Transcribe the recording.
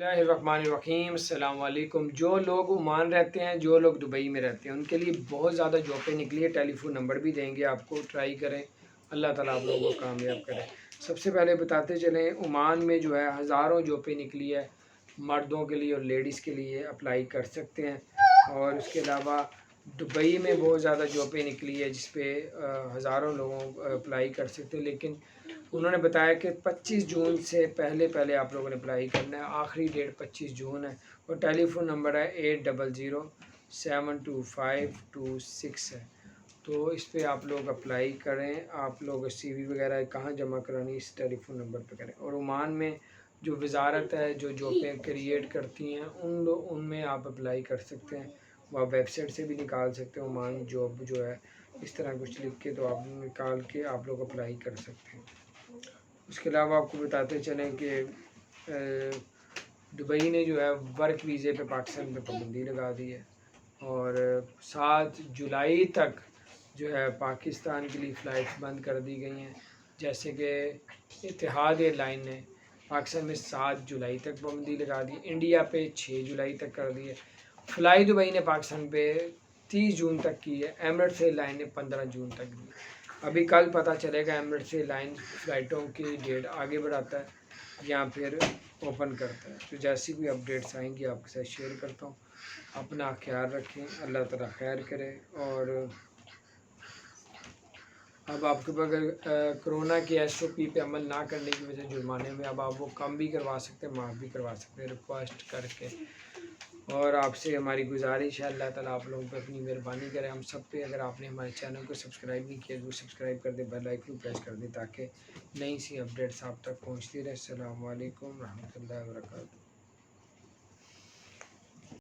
बिस्मिल्लाहिर्रहमानिर्रहीम। अस्सलाम वालेकुम। जो लोग ओमान रहते हैं, जो लोग दुबई में रहते हैं, उनके लिए बहुत ज़्यादा जॉबें निकली है। टेलीफोन नंबर भी देंगे आपको, ट्राई करें, अल्लाह ताला आप लोगों को कामयाब करें। सबसे पहले बताते चलें, ओमान में जो है हज़ारों जॉबें निकली है, मर्दों के लिए और लेडीज़ के लिए अप्लाई कर सकते हैं। और उसके अलावा दुबई में बहुत ज़्यादा जॉबें निकली है जिस पे हज़ारों लोगों अप्लाई कर सकते हैं, लेकिन उन्होंने बताया कि 25 जून से पहले पहले आप लोगों ने अप्लाई करना है। आखिरी डेट 25 जून है और टेलीफोन नंबर है 80072526 है। तो इस पे आप लोग अप्लाई करें। आप लोग CV वगैरह कहाँ जमा करानी, इस टेलीफोन नंबर पे करें। और ओमान में जो वजारत है जो जॉबें क्रिएट करती हैं उनमें आप अप्लाई कर सकते हैं। वो आप वेबसाइट से भी निकाल सकते हैं। ओमान जॉब जो है इस तरह कुछ लिख के तो आप निकाल के आप लोग अप्लाई कर सकते हैं। उसके अलावा आपको बताते चलें कि दुबई ने जो है वर्क वीज़े पे पाकिस्तान पे पाबंदी लगा दी है और 7 जुलाई तक जो है पाकिस्तान के लिए फ़्लाइट्स बंद कर दी गई हैं। जैसे कि इतिहाद एयरलाइन ने पाकिस्तान में 7 जुलाई तक पाबंदी लगा दी, इंडिया पे 6 जुलाई तक कर दी है। फ्लाई दुबई ने पाकिस्तान पे 30 जून तक की है। एमिरेट्स एयरलाइन ने 15 जून तक दी। अभी कल पता चलेगा एमिरेट्स एयरलाइन फ़्लाइटों की डेट आगे बढ़ाता है या फिर ओपन करता है। तो जैसी भी अपडेट्स आएंगी आपके साथ शेयर करता हूँ। अपना ख्याल रखें, अल्लाह ताला खैर करे। और अब आपके अगर कोरोना की SOP पे अमल ना करने की वजह से जुर्माने में अब आप वो कम भी करवा सकते हैं, माफ़ भी करवा सकते हैं रिक्वेस्ट करके। और आपसे हमारी गुजारिश है, अल्लाह ताला आप लोगों पर अपनी मेहरबानी करे हम सब पे। अगर आपने हमारे चैनल को सब्सक्राइब नहीं किया तो सब्सक्राइब कर दें, बेल आइकन प्रेस कर दें ताकि नई सी अपडेट्स आप तक पहुँचती रहे। अस्सलामु अलैकुम रहमतुल्लाहि व बरकातहू।